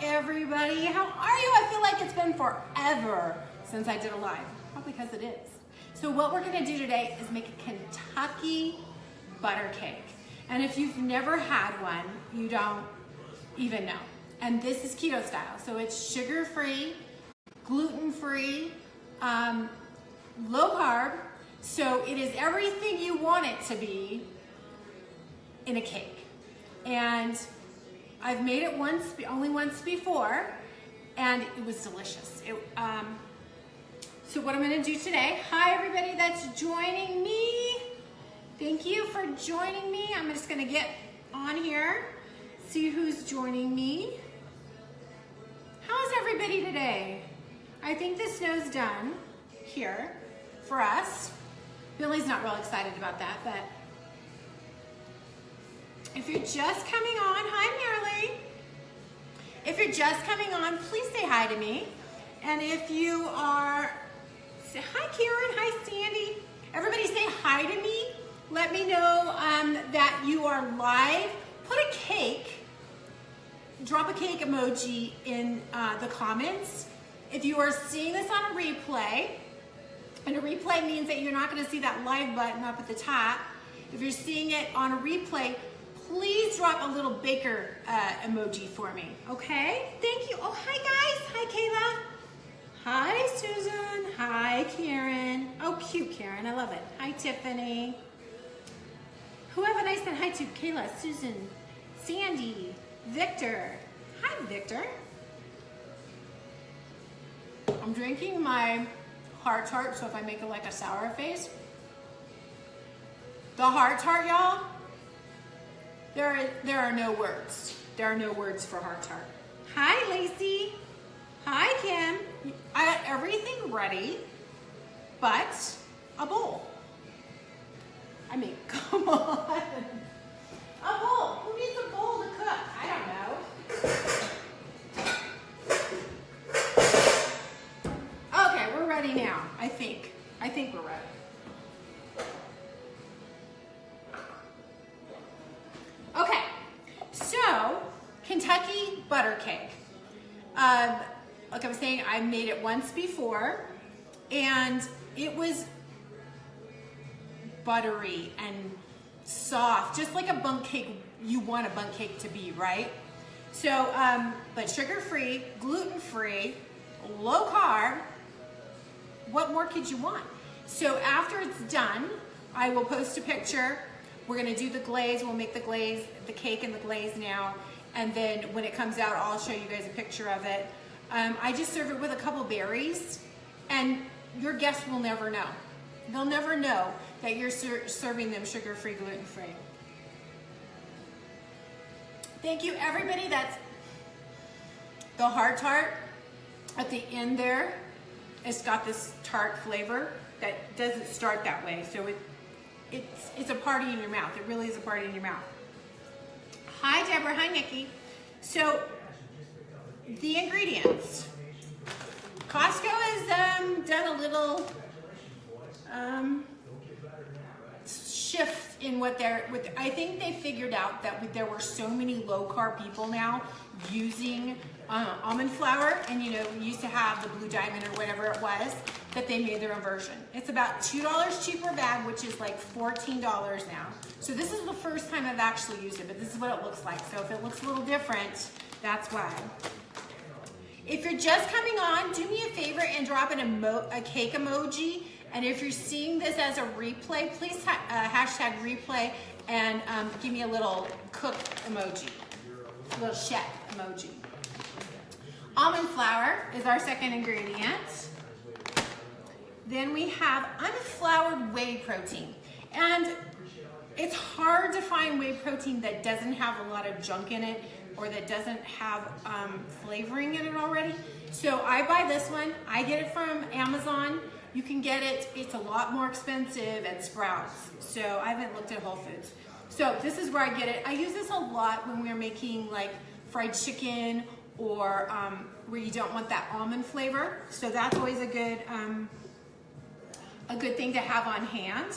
everybody. How are you? I feel like it's been forever since I did a live. Probably because it is. So what we're gonna do today is make a Kentucky butter cake. And if you've never had one, you don't even know. And this is keto style. So it's sugar-free, gluten-free, low carb. So it is everything you want it to be in a cake. And I've made it only once before, and it was delicious. So what I'm gonna do today, hi everybody that's joining me. Thank you for joining me. I'm just gonna get on here, see who's joining me. How's everybody today? I think the snow's done here for us. Billy's not real excited about that, but if you're just coming on, hi Merle. If you're just coming on, please say hi to me. And if you are, say hi Karen, hi Sandy. Everybody say hi to me. Let me know that you are live. Put a cake, drop a cake emoji in the comments. If you are seeing this on a replay, and a replay means that you're not gonna see that live button up at the top. If you're seeing it on a replay, please drop a little baker emoji for me, okay? Thank you. Oh, hi guys. Hi Kayla. Hi Susan. Hi Karen. Oh, cute Karen. I love it. Hi Tiffany. Who haven't I said hi to? Kayla, Susan, Sandy, Victor. Hi Victor. I'm drinking my heart tart, so if I make like a sour face. The heart tart, y'all. There are no words. There are no words for heart tart. Hi, Lacey. Hi, Kim. I got everything ready, but a bowl. I mean, come on. A bowl. Who needs a bowl to cook? I don't know. Okay, we're ready now, I think. I think we're ready. Okay, so Kentucky butter cake. Like I was saying, I made it once before, and it was buttery and soft, just like a bundt cake you want a bundt cake to be, right? So, but sugar-free, gluten-free, low carb. What more could you want? So after it's done, I will post a picture. We're gonna do the glaze. We'll make the glaze, the cake and the glaze now. And then when it comes out, I'll show you guys a picture of it. I just serve it with a couple berries, and your guests will never know. They'll never know that you're serving them sugar-free, gluten-free. Thank you, everybody. That's the heart tart at the end there. It's got this tart flavor that doesn't start that way, so it's a party in your mouth. It really is a party in your mouth. Hi, Deborah. Hi, Nikki. So, the ingredients. Costco has done a little shift in what I think they figured out that there were so many low-carb people now using almond flour, and you know, we used to have the Blue Diamond or whatever it was, that they made their own version. It's about $2 cheaper a bag, which is like $14 now. So this is the first time I've actually used it, but this is what it looks like. So if it looks a little different, that's why. If you're just coming on, do me a favor and drop a cake emoji. And if you're seeing this as a replay, please hashtag replay and give me a little cook emoji, a little chef emoji. Almond flour is our second ingredient. Then we have unfloured whey protein. And it's hard to find whey protein that doesn't have a lot of junk in it or that doesn't have flavoring in it already. So I buy this one. I get it from Amazon. You can get it, it's a lot more expensive at Sprouts. So I haven't looked at Whole Foods. So this is where I get it. I use this a lot when we're making like fried chicken or where you don't want that almond flavor. So that's always a good thing to have on hand.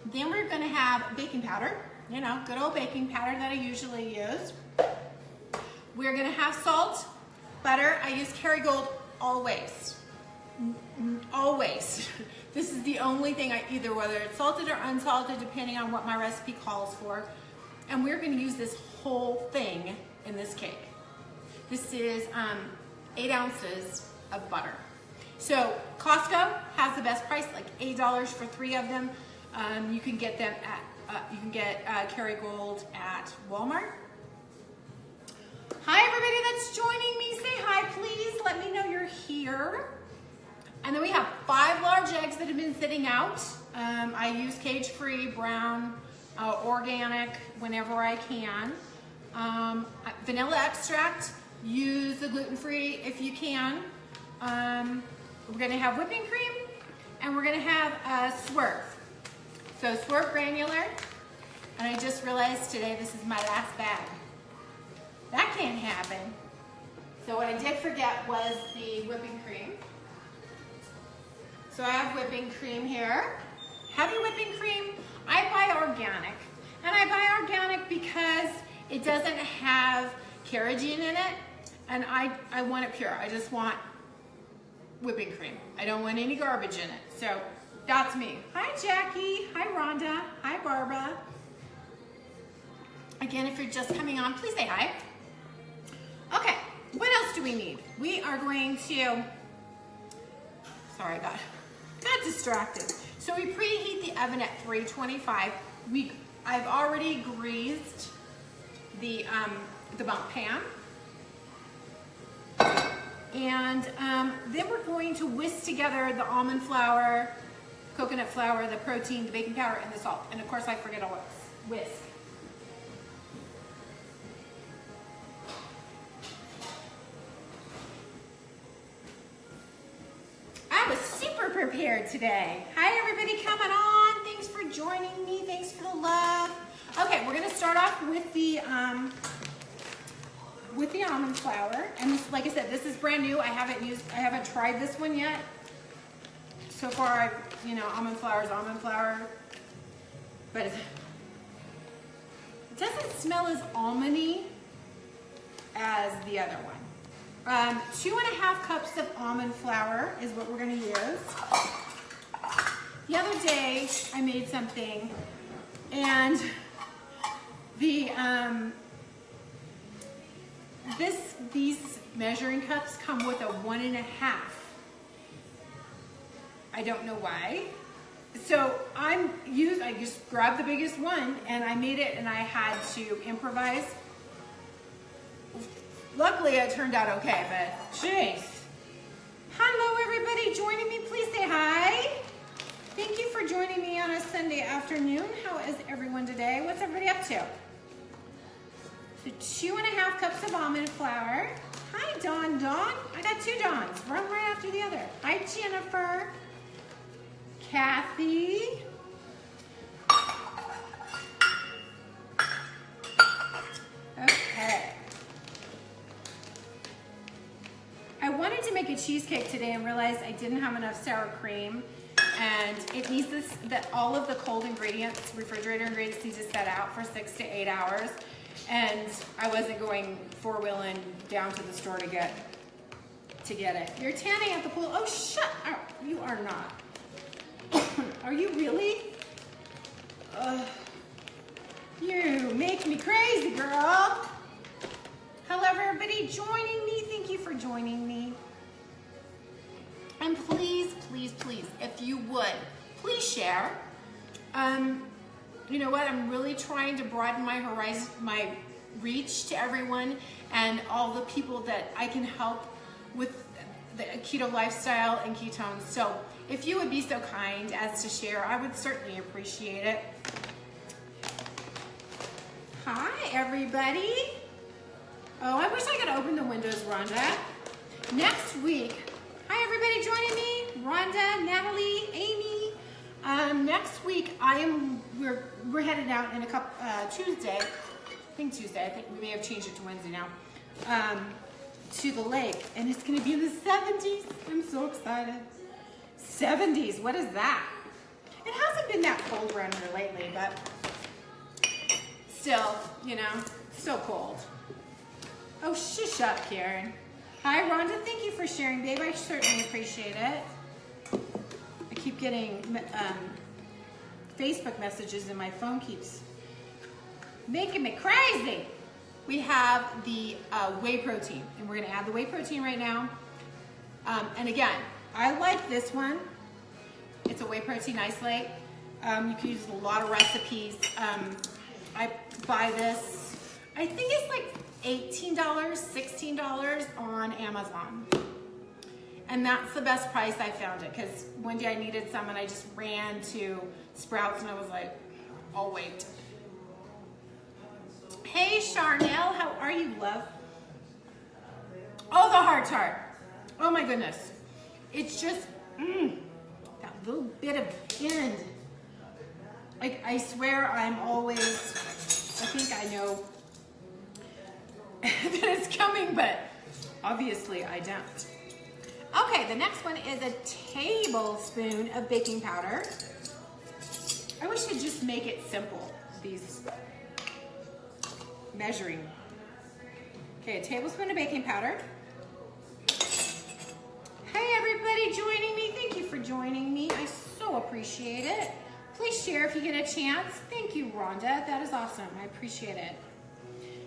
Then we're gonna have baking powder, you know, good old baking powder that I usually use. We're gonna have salt, butter. I use Kerrygold always. Always. This is the only thing I either, whether it's salted or unsalted, depending on what my recipe calls for. And we're gonna use this whole thing in this cake. This is 8 ounces of butter. So Costco has the best price, like $8 for 3 of them. You can get them at, you can get Kerrygold at Walmart. Hi everybody that's joining me, say hi please, let me know you're here. And then we have 5 large eggs that have been sitting out. I use cage-free, brown, organic whenever I can. Vanilla extract, use the gluten-free if you can. We're gonna have whipping cream and we're gonna have Swerve. So Swerve granular, and I just realized today this is my last bag. That can't happen. So what I did forget was the whipping cream. So I have whipping cream here. Heavy whipping cream, I buy organic. And I buy organic because it doesn't have carrageenan in it, and I want it pure. I just want whipping cream. I don't want any garbage in it. So that's me. Hi Jackie, hi Rhonda, hi Barbara. Again, if you're just coming on, please say hi. Okay, what else do we need? We are going to, sorry, got distracted. So we preheat the oven at 325. I've already greased the bump pan. And then we're going to whisk together the almond flour, coconut flour, the protein, the baking powder, and the salt. And of course I forget all whisk. I was super prepared today. Hi everybody coming on. Thanks for joining me. Thanks for the love. Okay, we're gonna start off with the almond flour. And this, like I said, this is brand new. I haven't tried this one yet. So far, almond flour is almond flour, but it doesn't smell as almondy as the other one. 2.5 cups of almond flour is what we're gonna use. The other day, I made something, and these measuring cups come with a 1.5. I don't know why. So I just grabbed the biggest one and I made it, and I had to improvise. Luckily it turned out okay, but jeez. Hello everybody joining me, please say hi. Thank you for joining me on a Sunday afternoon. How is everyone today? What's everybody up to? So 2.5 cups of almond flour. Hi Dawn. I got 2 Dawns, one right after the other. Hi Jennifer. Kathy. Okay. I wanted to make a cheesecake today and realized I didn't have enough sour cream, and it needs that all of the cold ingredients, refrigerator ingredients, need to set out for 6 to 8 hours. And I wasn't going 4-wheeling down to the store to get it. You're tanning at the pool. Oh, shut up. You are not. Are you really? You make me crazy, girl. Hello, everybody joining me. Thank you for joining me. And please, please, please, if you would, please share. You know what? I'm really trying to broaden my horizon, my reach to everyone, and all the people that I can help with the keto lifestyle and ketones. So if you would be so kind as to share, I would certainly appreciate it. Hi, everybody. Oh, I wish I could open the windows, Rhonda. Next week, hi everybody joining me, Rhonda, Natalie, Amy. Next week, we're headed out in a couple, Tuesday. I think we may have changed it to Wednesday now. To the lake, and it's gonna be in the 70s. I'm so excited. 70s, what is that? It hasn't been that cold around here lately, but still, still cold. Oh, shush up, Karen. Hi, Rhonda. Thank you for sharing, babe. I certainly appreciate it. I keep getting Facebook messages and my phone keeps making me crazy. We have the whey protein, and we're gonna add the whey protein right now. And again, I like this one. It's a whey protein isolate. You can use a lot of recipes. I buy this, I think it's like $18, $16 on Amazon. And that's the best price I found it, because one day I needed some and I just ran to Sprouts and I was like, I'll wait. Hey Charnel, how are you, love? Oh, the hard tart. Oh my goodness. It's just, that little bit of end. Like, I swear I'm always, I think I know that it's coming, but obviously I don't. Okay, the next one is a tablespoon of baking powder. I wish I'd just make it simple, these measuring. Okay, a tablespoon of baking powder. Hey everybody joining me, thank you for joining me. I so appreciate it. Please share if you get a chance. Thank you, Rhonda, that is awesome, I appreciate it.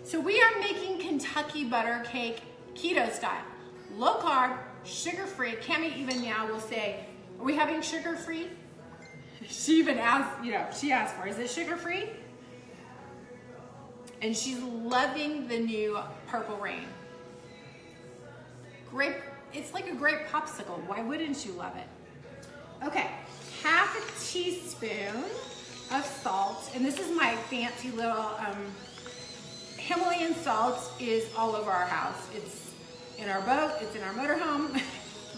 So we are making Kentucky butter cake keto style. Low carb, sugar-free. Cami even now will say, are we having sugar-free? She even asked, she asked for, is it sugar-free? And she's loving the new Purple Rain. Grape, it's like a grape popsicle. Why wouldn't you love it? Okay, half a teaspoon of salt. And this is my fancy little Himalayan salt is all over our house. It's in our boat, it's in our motorhome,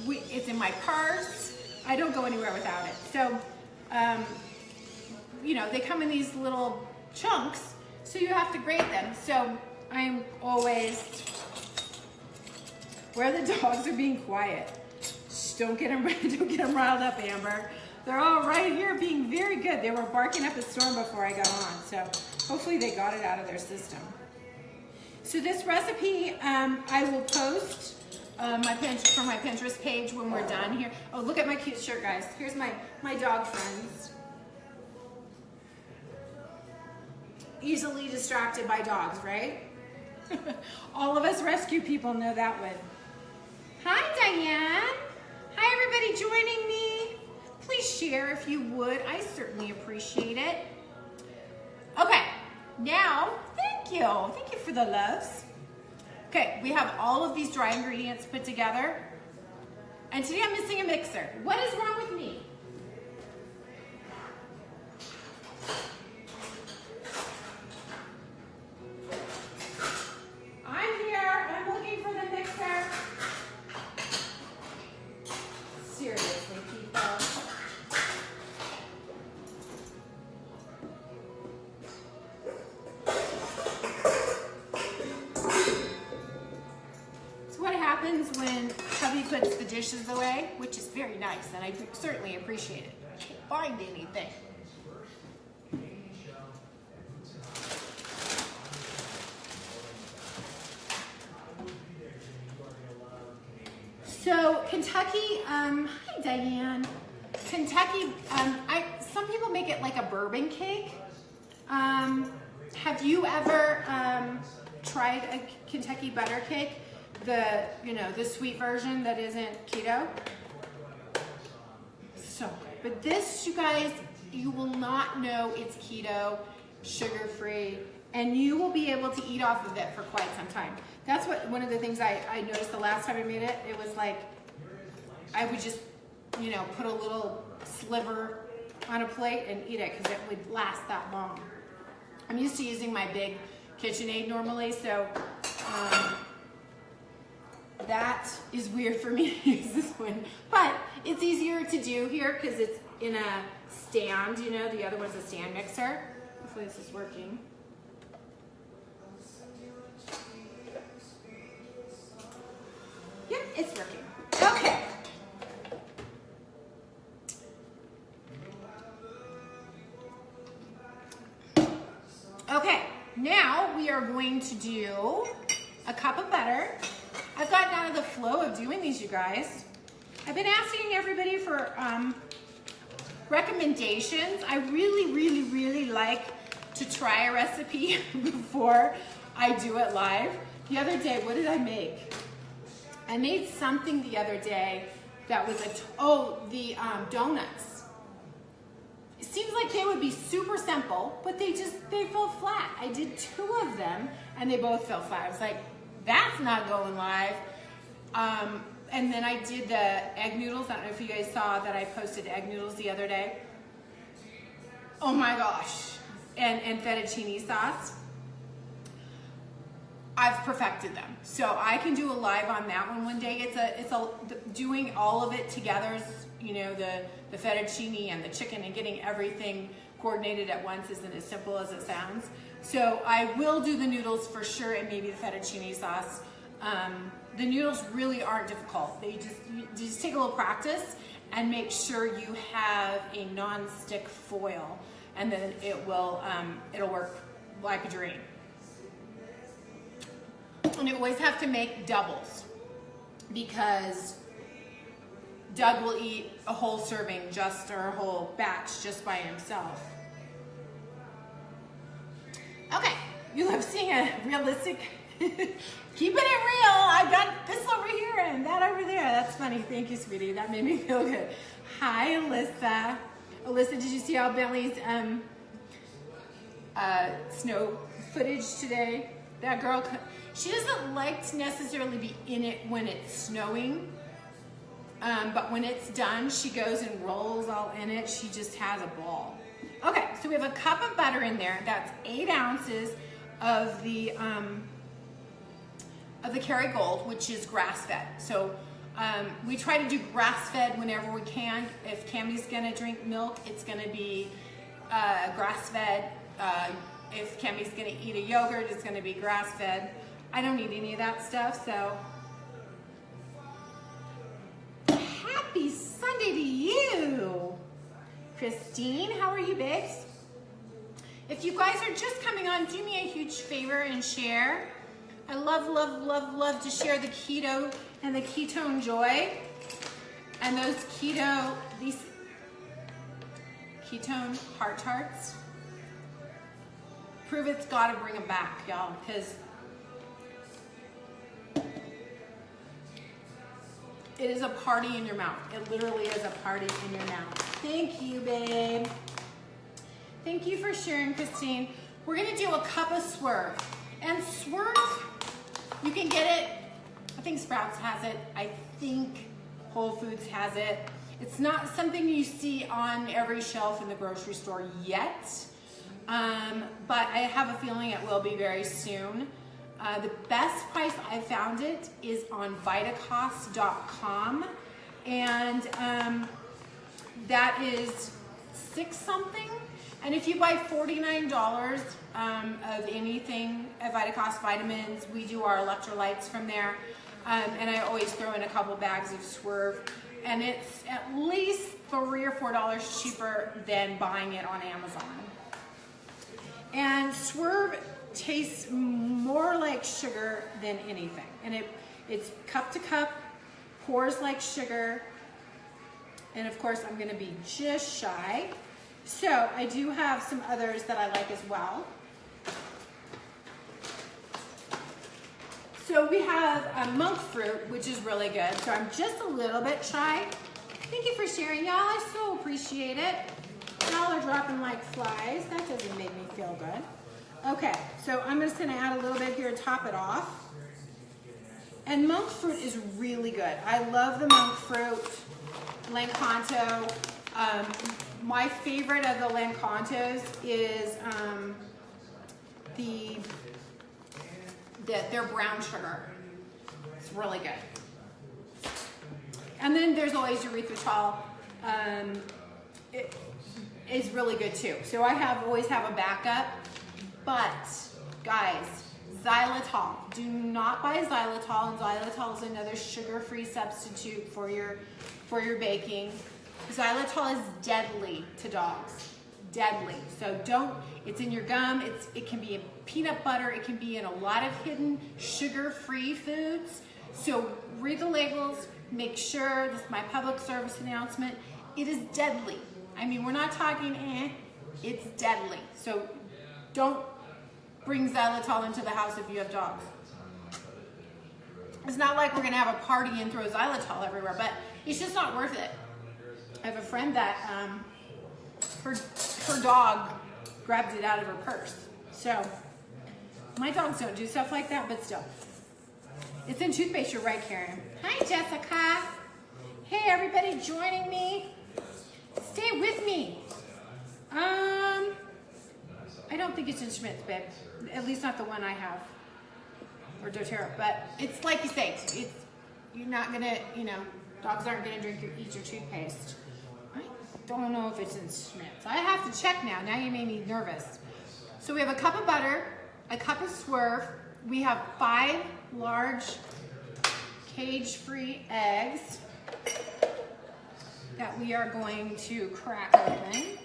it's in my purse. I don't go anywhere without it. So, they come in these little chunks, so you have to grate them. So I'm always, where the dogs are being quiet. Shh, don't get them riled up, Amber. They're all right here being very good. They were barking up a storm before I got on, so hopefully they got it out of their system. So this recipe, I will post from my Pinterest page when we're done here. Oh, look at my cute shirt, guys. Here's my dog friends. Easily distracted by dogs, right? All of us rescue people know that one. Hi, Diane. Hi, everybody joining me. Please share if you would. I certainly appreciate it. Okay, now, thank you. Thank you for the loves. Okay, we have all of these dry ingredients put together. And today I'm missing a mixer. What is wrong with me? I'm here. I'm looking for the mixer. Seriously, people. When hubby puts the dishes away, which is very nice, and I certainly appreciate it. I can't find anything. So Kentucky, hi Diane. Kentucky, some people make it like a bourbon cake. Have you ever tried a Kentucky butter cake? The sweet version that isn't keto. So good. But this, you guys, you will not know it's keto, sugar-free, and you will be able to eat off of it for quite some time. That's one of the things I noticed the last time I made it. It was like, I would just, put a little sliver on a plate and eat it because it would last that long. I'm used to using my big KitchenAid normally, so that is weird for me to use this one, but it's easier to do here because it's in a stand, the other one's a stand mixer. Hopefully this is working. Yep, it's working. Okay. Okay, now we are going to do a cup of butter. I've gotten out of the flow of doing these, you guys. I've been asking everybody for recommendations. I really like to try a recipe before I do it live. The other day, what did I make? I made something the other day that was the donuts. It seems like they would be super simple, but they fell flat. I did 2 of them and they both fell flat. I was like, that's not going live. And then I did the egg noodles. I don't know if you guys saw that I posted egg noodles the other day. Oh my gosh. And fettuccine sauce. I've perfected them. So I can do a live on that one day. It's a doing all of it together, you know, the fettuccine and the chicken and getting everything coordinated at once isn't as simple as it sounds. So I will do the noodles for sure and maybe the fettuccine sauce. The noodles really aren't difficult. You just take a little practice and make sure you have a non-stick foil, and then it'll work like a dream. And you always have to make doubles because Doug will eat a whole serving or a whole batch just by himself. Okay, you love seeing a realistic, keeping it real. I got this over here and that over there. That's funny. Thank you, sweetie. That made me feel good. Hi, Alyssa. Alyssa, did you see all Bentley's snow footage today? That girl, she doesn't like to necessarily be in it when it's snowing, but when it's done, she goes and rolls all in it. She just has a ball. Okay, so we have a cup of butter in there. That's 8 ounces of the Kerrygold, which is grass-fed. So we try to do grass-fed whenever we can. If Cammy's gonna drink milk, it's gonna be grass-fed. If Cammy's gonna eat a yogurt, it's gonna be grass-fed. I don't need any of that stuff, so. Happy Sunday to you. Christine, how are you, babes? If you guys are just coming on, do me a huge favor and share. I love to share the keto and the ketone joy. And these ketone heart tarts. Prove it's gotta bring them back, y'all, because it is a party in your mouth. It literally is a party in your mouth. Thank you, babe. Thank you for sharing, Christine. We're gonna do a cup of Swerve. And Swerve, you can get it, I think Sprouts has it. I think Whole Foods has it. It's not something you see on every shelf in the grocery store yet. But I have a feeling it will be very soon. The best price I found it is on Vitacost.com, and that is $6 something. And if you buy $49 of anything at Vitacost vitamins, we do our electrolytes from there, and I always throw in a couple bags of Swerve, and it's at least $3 or $4 cheaper than buying it on Amazon. And Swerve tastes more like sugar than anything. And it's cup to cup, pours like sugar. And of course, I'm gonna be just shy. So I do have some others that I like as well. So we have monk fruit, which is really good. So I'm just a little bit shy. Thank you for sharing, y'all. I so appreciate it. Y'all are dropping like flies. That doesn't make me feel good. Okay, so I'm just gonna add a little bit here to top it off. And monk fruit is really good. I love the monk fruit, Lancanto. My favorite of the Lancantos is their brown sugar. It's really good. And then there's always erythritol. It is really good too. So I always have a backup. But guys, xylitol. Do not buy xylitol. And xylitol is another sugar-free substitute for your baking. Xylitol is deadly to dogs. deadly. So don't, it's in your gum, it can be in peanut butter, it can be in a lot of hidden sugar-free foods. So read the labels, make sure, this is my public service announcement, it is deadly. I mean, we're not talking it's deadly. So don't bring xylitol into the house if you have dogs. It's not like we're gonna have a party and throw xylitol everywhere, but it's just not worth it. I have a friend that her dog grabbed it out of her purse. So my dogs don't do stuff like that, but still. It's in toothpaste, you're right, Karen. Hi, Jessica. Hey, everybody joining me. Stay with me. I don't think it's in Schmidt's, babe. At least not the one I have, or doTERRA. But it's like you say, you're not gonna, dogs aren't gonna eat your toothpaste. I don't know if it's in Schmidt's. I have to check now. Now you made me nervous. So we have a cup of butter, a cup of Swerve. We have 5 large cage-free eggs that we are going to crack open.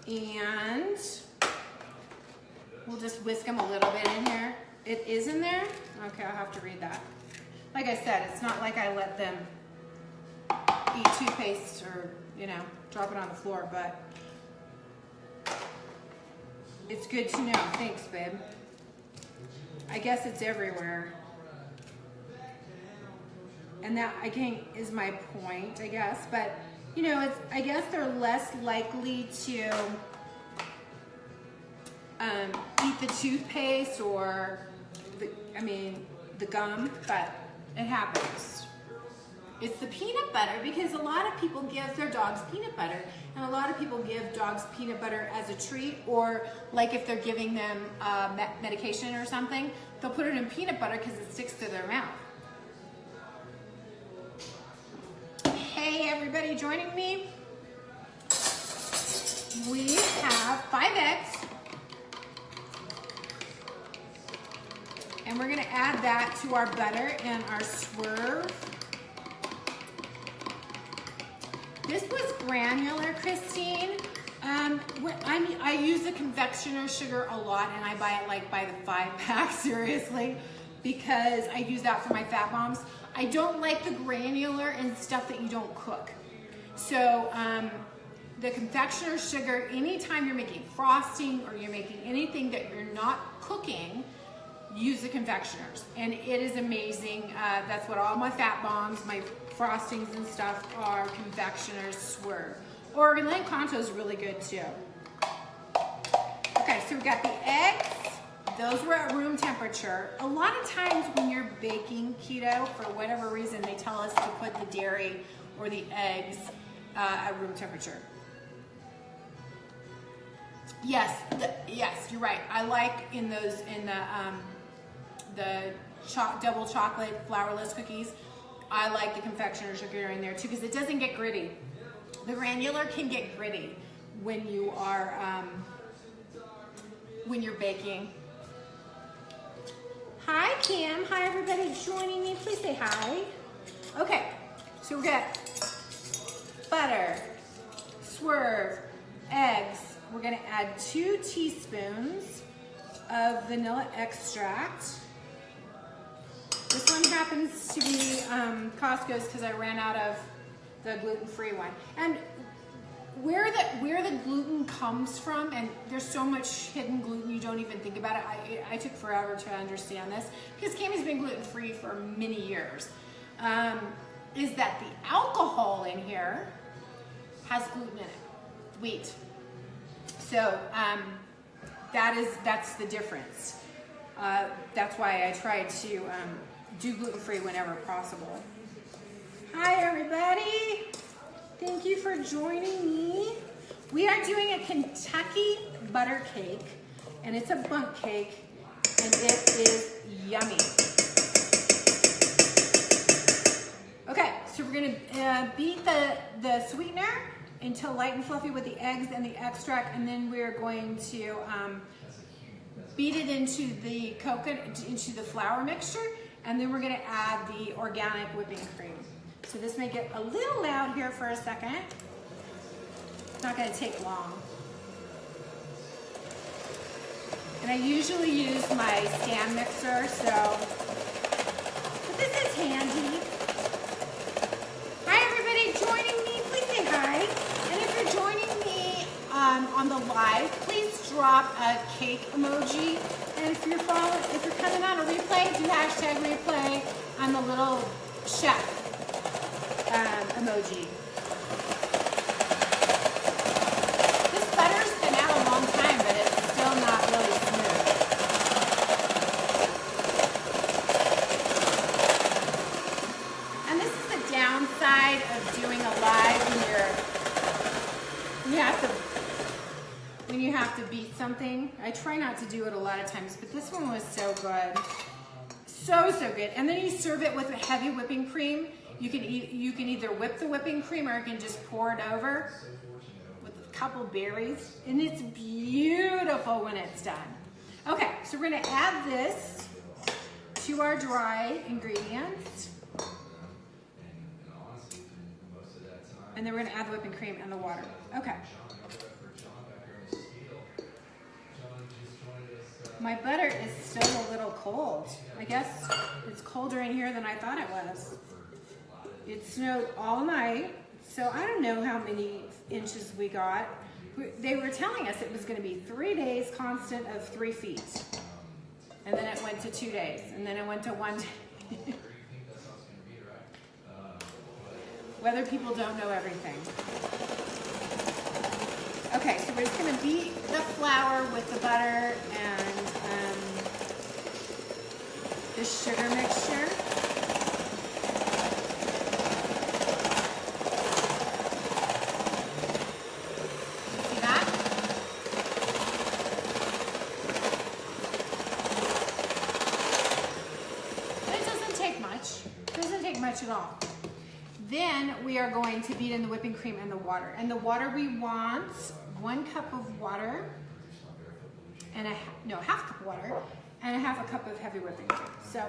And we'll just whisk them a little bit in here. It is in there? Okay, I'll have to read that. Like I said, it's not like I let them eat toothpaste or, drop it on the floor, but it's good to know. Thanks, babe. I guess it's everywhere. And that, I think, is my point, I guess. But, I guess they're less likely to eat the toothpaste or, the gum, but it happens. It's the peanut butter, because a lot of people give their dogs peanut butter, and a lot of people give dogs peanut butter as a treat, or like if they're giving them medication or something, they'll put it in peanut butter because it sticks to their mouth. Hey, everybody joining me. We have 5 eggs. And we're gonna add that to our butter and our Swerve. This was granular, Christine. I use the confectioner sugar a lot, and I buy it by the 5-pack, seriously, because I use that for my fat bombs. I don't like the granular and stuff that you don't cook. So the confectioner sugar, anytime you're making frosting or you're making anything that you're not cooking, use the confectioners, and it is amazing. That's what all my fat bombs, my frostings and stuff are, confectioners, Swerve. Oregon Kanto is really good too. Okay, so we got the eggs. Those were at room temperature. A lot of times when you're baking keto, for whatever reason, they tell us to put the dairy or the eggs at room temperature. Yes, yes, you're right. I like in the double chocolate flourless cookies, I like the confectioner sugar in there too, because it doesn't get gritty. The granular can get gritty when you are when you're baking. Hi, Kim. Hi, everybody joining me. Please say hi. Okay, so we got butter, Swerve, eggs. We're gonna add 2 teaspoons of vanilla extract. This one happens to be Costco's because I ran out of the gluten-free one. And where the gluten comes from, and there's so much hidden gluten you don't even think about it. I took forever to understand this because Cammie's been gluten-free for many years. Is that the alcohol in here has gluten in it, wheat. So that's the difference. That's why I try to do gluten-free whenever possible. Hi, everybody. Thank you for joining me. We are doing a Kentucky butter cake, and it's a bundt cake, and it is yummy. Okay, so we're gonna beat the sweetener until light and fluffy with the eggs and the extract, and then we're going to beat it into the coconut, into the flour mixture, and then we're gonna add the organic whipping cream. So this may get a little loud here for a second. It's not gonna take long. And I usually use my stand mixer, but this is handy. Hi everybody joining me, please say hi. And if you're joining me on the live, please drop a cake emoji. And if you're coming on a replay, do hashtag replay on the little chef emoji. This butter's been out a long time, but it's still not really smooth. And this is the downside of doing a live when you have to beat something. I try not to do it a lot of times, but this one was so good. So good. And then you serve it with a heavy whipping cream. You can either whip the whipping cream or you can just pour it over with a couple berries. And it's beautiful when it's done. Okay, so we're gonna add this to our dry ingredients. And then we're gonna add the whipping cream and the water. Okay. My butter is still a little cold. I guess it's colder in here than I thought it was. It snowed all night, so I don't know how many inches we got. They were telling us it was gonna be 3 days constant of 3 feet. And then it went to 2 days, and then it went to 1 day. Weather people don't know everything. Okay, so we're just gonna beat the flour with the butter and the sugar mixture. See that? But it doesn't take much. It doesn't take much at all. Then we are going to beat in the whipping cream and the water. And the water we want, 1 cup of water, and half cup of water, and a half a cup of heavy whipping cream. So,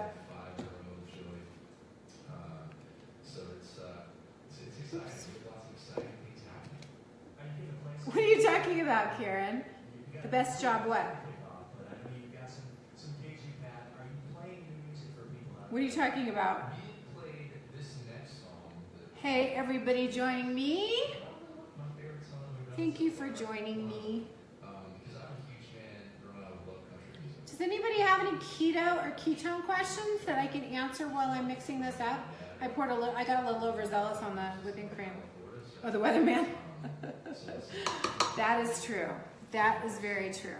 oops. What are you talking about, Karen? The best job what? What are you talking about? Hey, everybody joining me. Thank you for joining me. Does anybody have any keto or ketone questions that I can answer while I'm mixing this up? I got a little overzealous on the whipping cream. Oh, the weatherman. That is true. That is very true.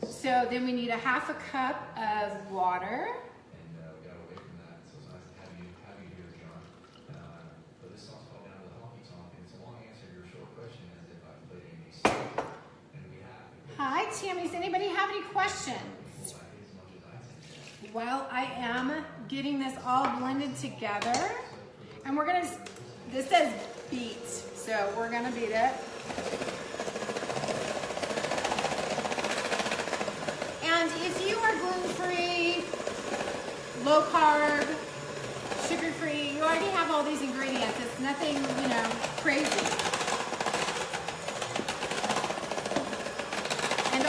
So then we need a half a cup of water. Hi, Tammy. Does anybody have any questions? Well, I am getting this all blended together. And we're going to, this says beat, so we're going to beat it. And if you are gluten-free, low carb, sugar-free, you already have all these ingredients. It's nothing, crazy. And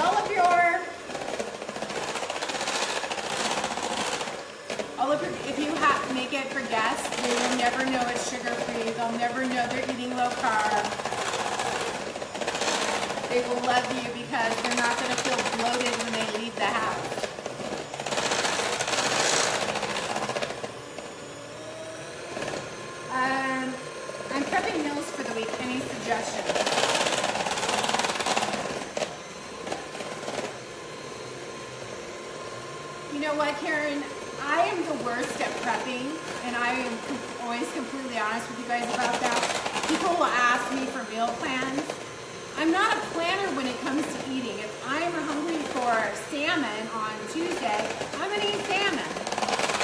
if you make it for guests, they will never know it's sugar-free. They'll never know they're eating low carb. They will love you because they're not going to feel bloated when they leave the house. I'm prepping meals for the week. Any suggestions? You know what, Karen? I am the worst at prepping, and I am always completely honest with you guys about that. People will ask me for meal plans. I'm not a planner when it comes to eating. If I'm hungry for salmon on Tuesday, I'm going to eat salmon.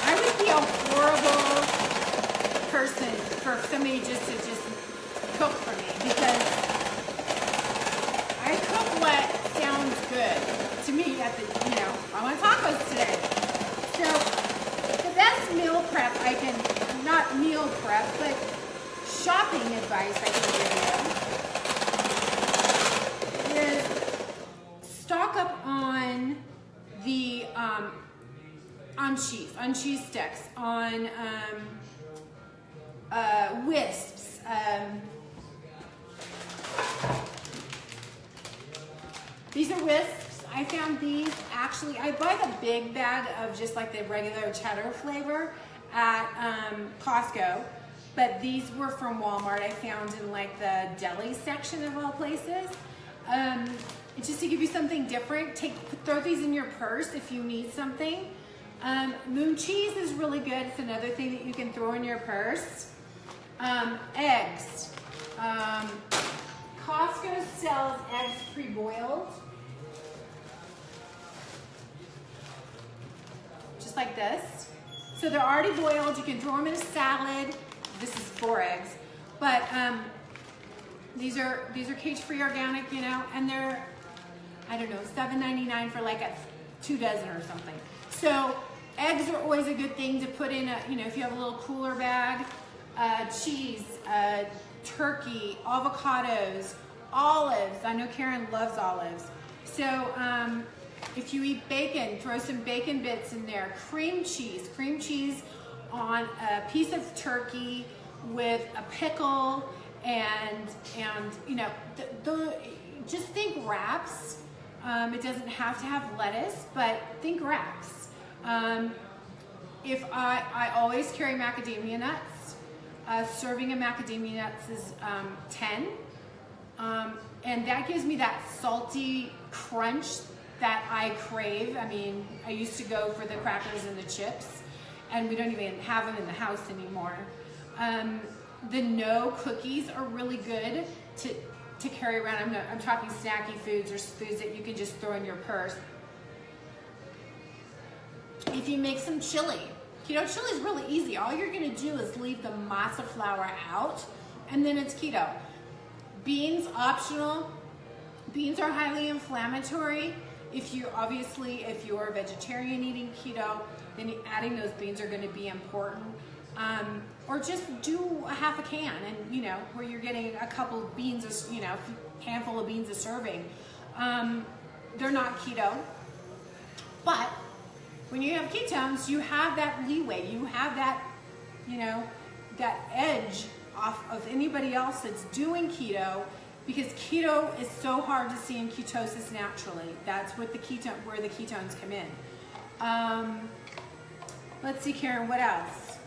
I would be a horrible person for somebody to cook for me, because I cook what sounds good to me I want tacos today. So the best best meal prep I can, not meal prep, but shopping advice I can give you is stock up on the, on cheese sticks, on wisps, these are wisps. I found these actually, I buy the big bag of just like the regular cheddar flavor at Costco, but these were from Walmart. I found in like the deli section of all places. Just to give you something different, throw these in your purse if you need something. Moon cheese is really good. It's another thing that you can throw in your purse. Eggs. Costco sells eggs pre-boiled. Just like this. So they're already boiled. You can throw them in a salad. This is 4 eggs. But these are cage-free organic, you know, and they're, I don't know, $7.99 for like a 2 dozen or something. So eggs are always a good thing to put in a, you know, if you have a little cooler bag. Cheese, turkey, avocados, olives. I know Karen loves olives. So if you eat bacon, throw some bacon bits in there. Cream cheese on a piece of turkey with a pickle and you know, just think wraps. It doesn't have to have lettuce, but think wraps. If I always carry macadamia nuts. Serving of macadamia nuts is 10. And that gives me that salty crunch that I crave. I mean, I used to go for the crackers and the chips, and we don't even have them in the house anymore. The no cookies are really good to carry around. I'm talking snacky foods or foods that you can just throw in your purse. If you make some chili, keto chili is really easy. All you're gonna do is leave the masa flour out, and then it's keto. Beans, optional. Beans are highly inflammatory. If you're a vegetarian eating keto, then adding those beans are gonna be important. Or just do a half a can, and you know, where you're getting a couple of beans, you know, a handful of beans a serving. They're not keto, but when you have ketones, you have that leeway. You have that, you know, that edge off of anybody else that's doing keto, because keto is so hard to see in ketosis naturally. That's what where the ketones come in. Let's see, Karen, what else?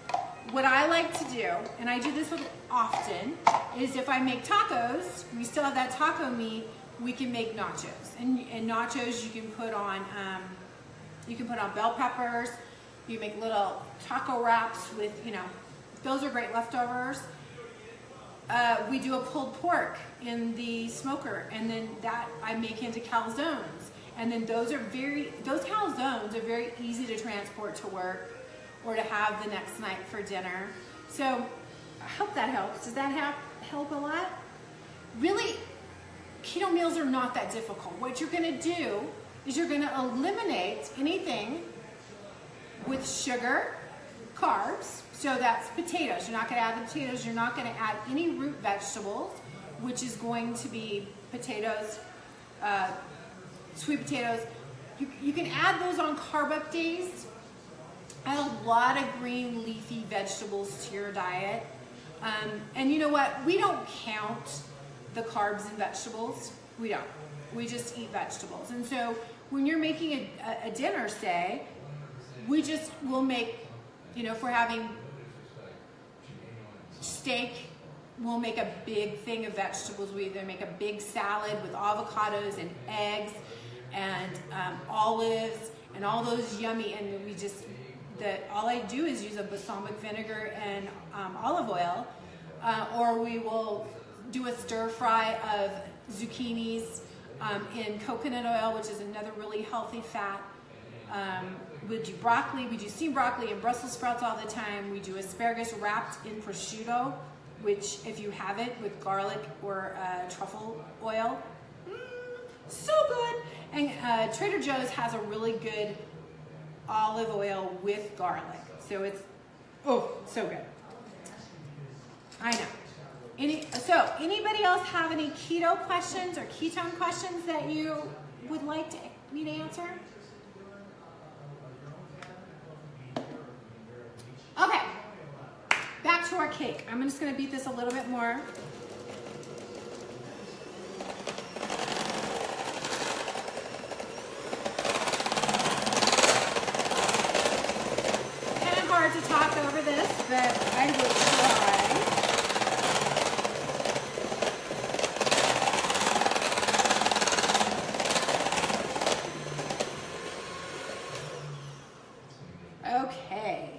What I like to do, and I do this often, is if I make tacos, we still have that taco meat, we can make nachos. And nachos you can put on bell peppers. You make little taco wraps with, you know, those are great leftovers. We do a pulled pork in the smoker, and then that I make into calzones. And then those calzones are very easy to transport to work or to have the next night for dinner. So I hope that helps. Does that help a lot? Really, keto meals are not that difficult. What you're gonna do is you're gonna eliminate anything with sugar, carbs, so that's potatoes. You're not gonna add the potatoes. You're not gonna add any root vegetables, which is going to be potatoes, sweet potatoes. You can add those on carb up days. Add a lot of green leafy vegetables to your diet. And you know what? We don't count the carbs and vegetables. We don't. We just eat vegetables. And so when you're making a dinner, say, we'll make, you know, if we're having steak, we'll make a big thing of vegetables. We either make a big salad with avocados and eggs and olives and all those yummy, and all I do is use a balsamic vinegar and olive oil, or we will do a stir fry of zucchinis in coconut oil, which is another really healthy fat. We do broccoli, we do steamed broccoli and Brussels sprouts all the time. We do asparagus wrapped in prosciutto, which if you have it with garlic or truffle oil, so good. And Trader Joe's has a really good olive oil with garlic. So it's, oh, so good. I know. So anybody else have any keto questions or ketone questions that you would like me to answer? Okay, back to our cake. I'm just gonna beat this a little bit more. Kind of hard to talk over this, but I will try. Okay.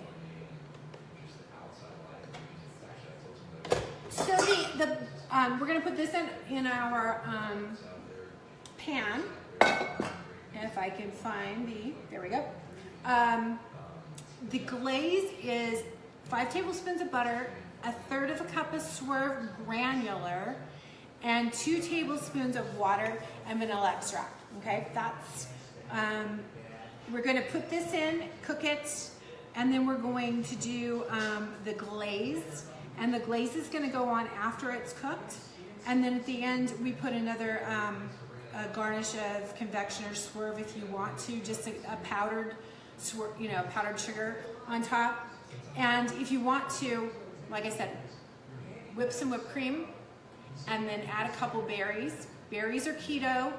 So we're going to put this in our pan. If I can find there we go. The glaze is 5 tablespoons of butter, 1/3 of a cup of swerve granular, and 2 tablespoons of water and vanilla extract. Okay, that's we're going to put this in, cook it, and then we're going to do the glaze. And the glaze is going to go on after it's cooked. And then at the end, we put another a garnish of convection or swerve if you want to, just a powdered powdered sugar on top. And if you want to, like I said, whip some whipped cream and then add a couple berries. Berries are keto,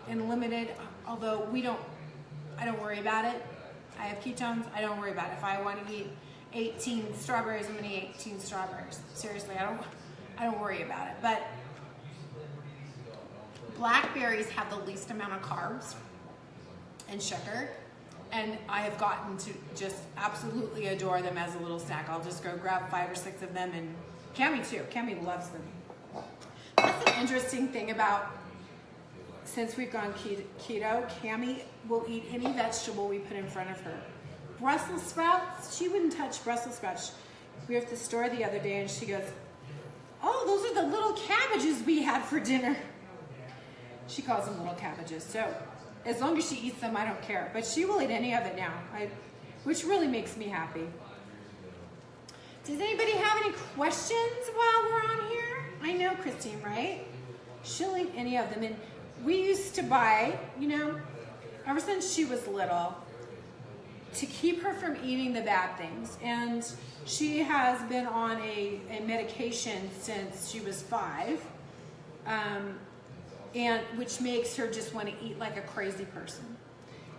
and limited, although I don't worry about it. I have ketones, I don't worry about it. If I want to eat 18 strawberries, I'm gonna eat 18 strawberries. Seriously, I don't worry about it. But blackberries have the least amount of carbs and sugar, and I have gotten to just absolutely adore them as a little snack. I'll just go grab 5 or 6 of them, and Cami too. Cami loves them. That's an interesting thing about, since we've gone keto, Cami will eat any vegetable we put in front of her. Brussels sprouts, she wouldn't touch Brussels sprouts. We were at the store the other day and she goes, oh, those are the little cabbages we had for dinner. She calls them little cabbages. So as long as she eats them, I don't care. But she will eat any of it now, which really makes me happy. Does anybody have any questions while we're on here? I know Christine, right? She'll eat any of them. And we used to buy, ever since she was little, to keep her from eating the bad things. And she has been on a medication since she was 5, and which makes her just want to eat like a crazy person.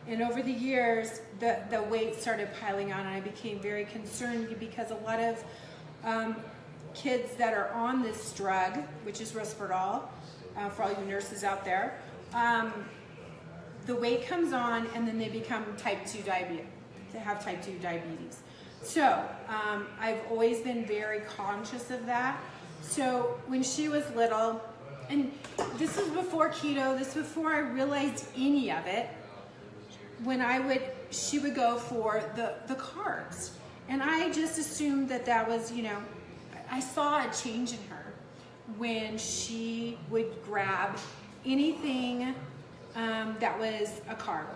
And over the years, the weight started piling on, and I became very concerned because a lot of kids that are on this drug, which is Risperdal, for all you nurses out there, the weight comes on and then they become type 2 diabetes. They have type 2 diabetes. So I've always been very conscious of that. So when she was little, and this was before keto, this was before I realized any of it, when she would go for the carbs. And I just assumed that was, I saw a change in her when she would grab anything that was a carb.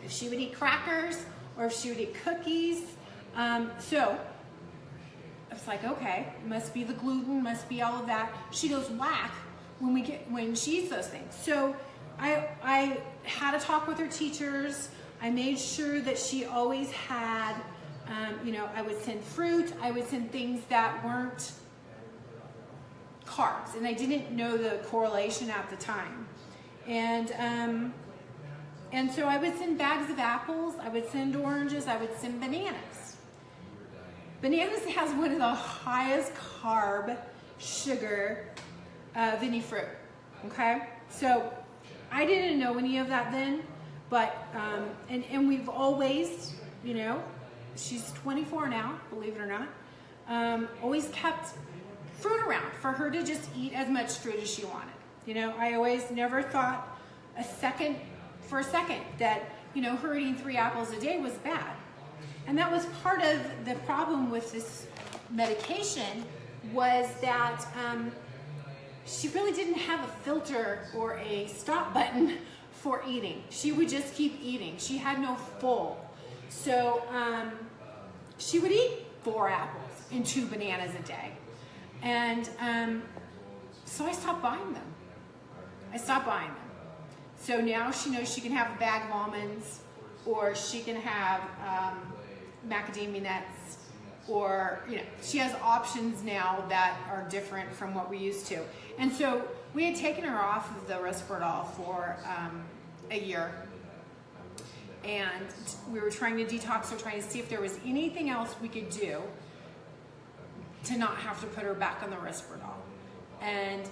If she would eat crackers or if she would eat cookies. So I was like, okay, must be the gluten, must be all of that. She goes whack when she eats those things. So I had a talk with her teachers. I made sure that she always had, I would send fruit, I would send things that weren't carbs, and I didn't know the correlation at the time. And so I would send bags of apples, I would send oranges, I would send bananas. Bananas has one of the highest carb, sugar of any fruit, okay? So I didn't know any of that then, but, and we've always, she's 24 now, believe it or not, always kept fruit around for her to just eat as much fruit as she wanted. I always never thought for a second that, her eating 3 apples a day was bad. And that was part of the problem with this medication, was that she really didn't have a filter or a stop button for eating. She would just keep eating. She had no full. So she would eat 4 apples and 2 bananas a day. And so I stopped buying them. So now she knows she can have a bag of almonds, or she can have macadamia nuts, or, you know, she has options now that are different from what we used to. And so we had taken her off of the Risperdal for a year. And we were trying to detox her, trying to see if there was anything else we could do to not have to put her back on the Risperdal. And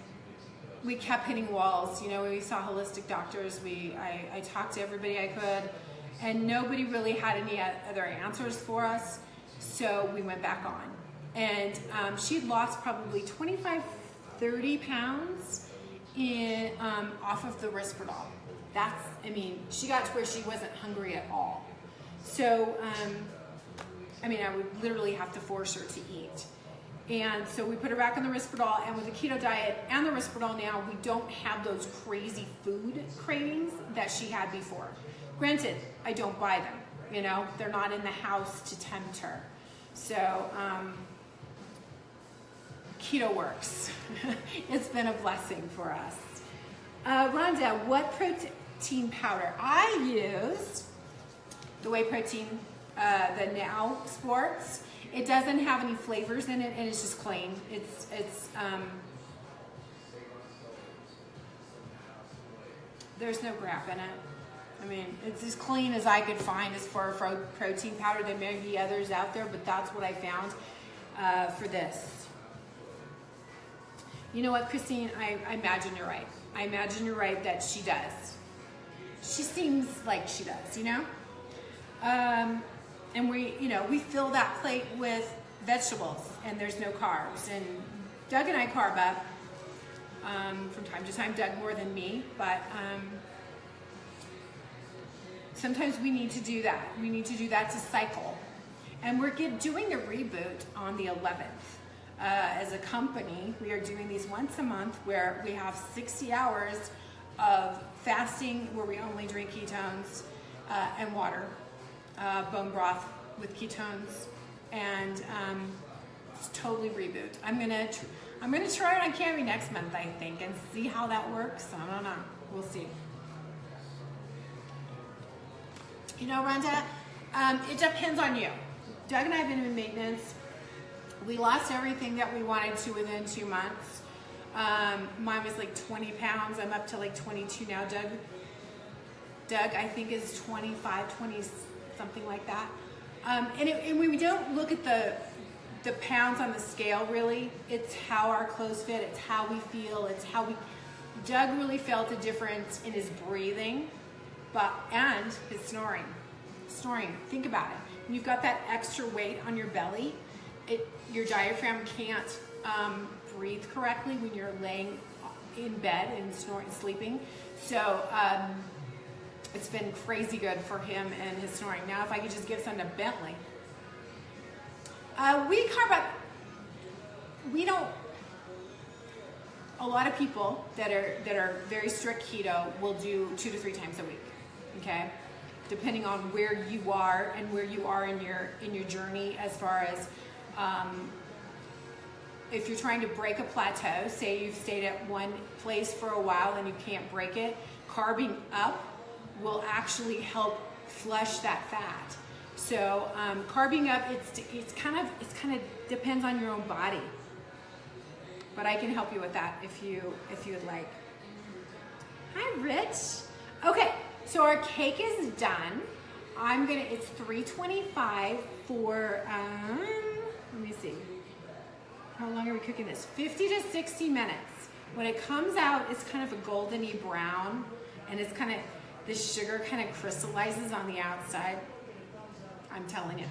we kept hitting walls. You know, we saw holistic doctors. I talked to everybody I could, and nobody really had any other answers for us. So we went back on. And she'd lost probably 25, 30 pounds off of the Risperdal. I mean, she got to where she wasn't hungry at all. So, I mean, I would literally have to force her to eat. And so we put her back on the Risperdal, and with the keto diet and the Risperdal now, we don't have those crazy food cravings that she had before. Granted, I don't buy them, you know, they're not in the house to tempt her. So, keto works. It's been a blessing for us. Rhonda, what protein powder? I used the whey protein, the Now Sports. It doesn't have any flavors in it, and it's just plain. There's no crap in it. I mean, it's as clean as I could find as far as protein powder. There may be others out there, but that's what I found for this. You know what, Christine? I imagine you're right. I imagine you're right that she does. She seems like she does, you know? And we fill that plate with vegetables, and there's no carbs. And Doug and I carb up from time to time. Doug more than me, but sometimes we need to do that. We need to do that to cycle. And we're doing a reboot on the 11th. As a company, we are doing these once a month where we have 60 hours of fasting where we only drink ketones and water. Bone broth with ketones, and it's totally reboot. I'm gonna try it on Cami next month, I think, and see how that works. I don't know. We'll see. You know, Rhonda, it depends on you. Doug and I have been in maintenance. We lost everything that we wanted to within 2 months. Mine was like 20 pounds. I'm up to like 22 now. Doug, I think, is 25, 20, something like that. And when we don't look at the pounds on the scale, really, it's how our clothes fit, it's how we feel, Doug really felt a difference in his breathing, and his snoring. Think about it. When you've got that extra weight on your belly, your diaphragm can't breathe correctly when you're laying in bed and sleeping. So, it's been crazy good for him and his snoring. Now, if I could just give some to Bentley. We carb up. We don't. A lot of people that are very strict keto will do 2 to 3 times a week. Okay, depending on where you are and where you are in your journey, as far as if you're trying to break a plateau. Say you've stayed at one place for a while and you can't break it. Carbing up will actually help flush that fat. So carbing up, it's kind of depends on your own body. But I can help you with that if you would like. Hi, Rich. Okay, so our cake is done. It's 3:25 for let me see. How long are we cooking this? 50 to 60 minutes. When it comes out, it's kind of a goldeny brown, and it's kind of, the sugar kind of crystallizes on the outside. I'm telling you.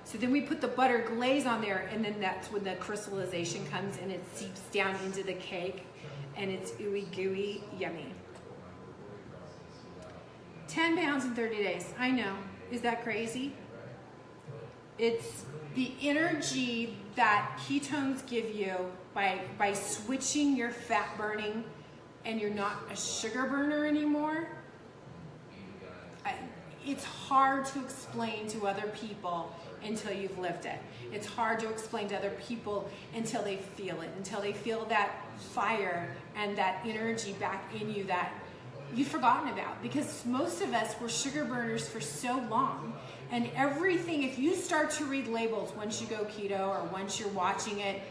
So then we put the butter glaze on there, and then that's when the crystallization comes and it seeps down into the cake, and it's ooey gooey, yummy. 10 pounds in 30 days. I know. Is that crazy? It's the energy that ketones give you by switching your fat burning, and you're not a sugar burner anymore. it's hard to explain to other people until you've lived it. It's hard to explain to other people until they feel it, until they feel that fire and that energy back in you that you've forgotten about. Because most of us were sugar burners for so long, and everything, if you start to read labels once you go keto or once you're watching it,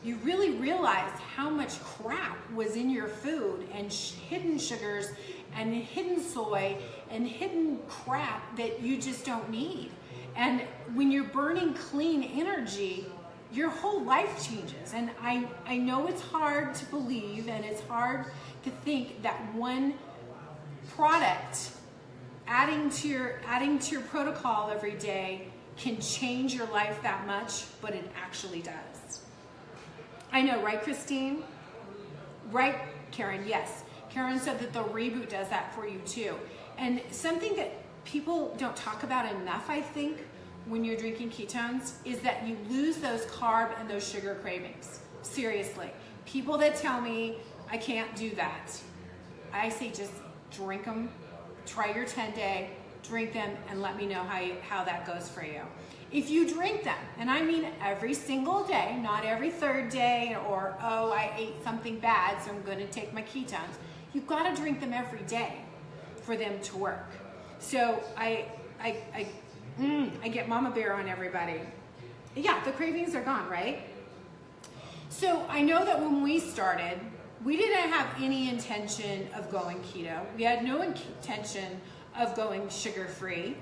you really realize how much crap was in your food, and hidden sugars and hidden soy and hidden crap that you just don't need. And when you're burning clean energy, your whole life changes. And I know it's hard to believe, and it's hard to think that one product adding to your protocol every day can change your life that much, but it actually does. I know, right, Christine? Right, Karen? Yes. Karen said that the reboot does that for you too. And something that people don't talk about enough, I think, when you're drinking ketones, is that you lose those carb and those sugar cravings. Seriously. People that tell me I can't do that, I say just drink them, try your 10-day, drink them, and let me know how that goes for you. If you drink them, and I mean every single day, not every third day, or, oh, I ate something bad, so I'm going to take my ketones. You've got to drink them every day for them to work. So I get mama bear on everybody. Yeah, the cravings are gone, right? So I know that when we started, we didn't have any intention of going keto. We had no intention of going sugar-free.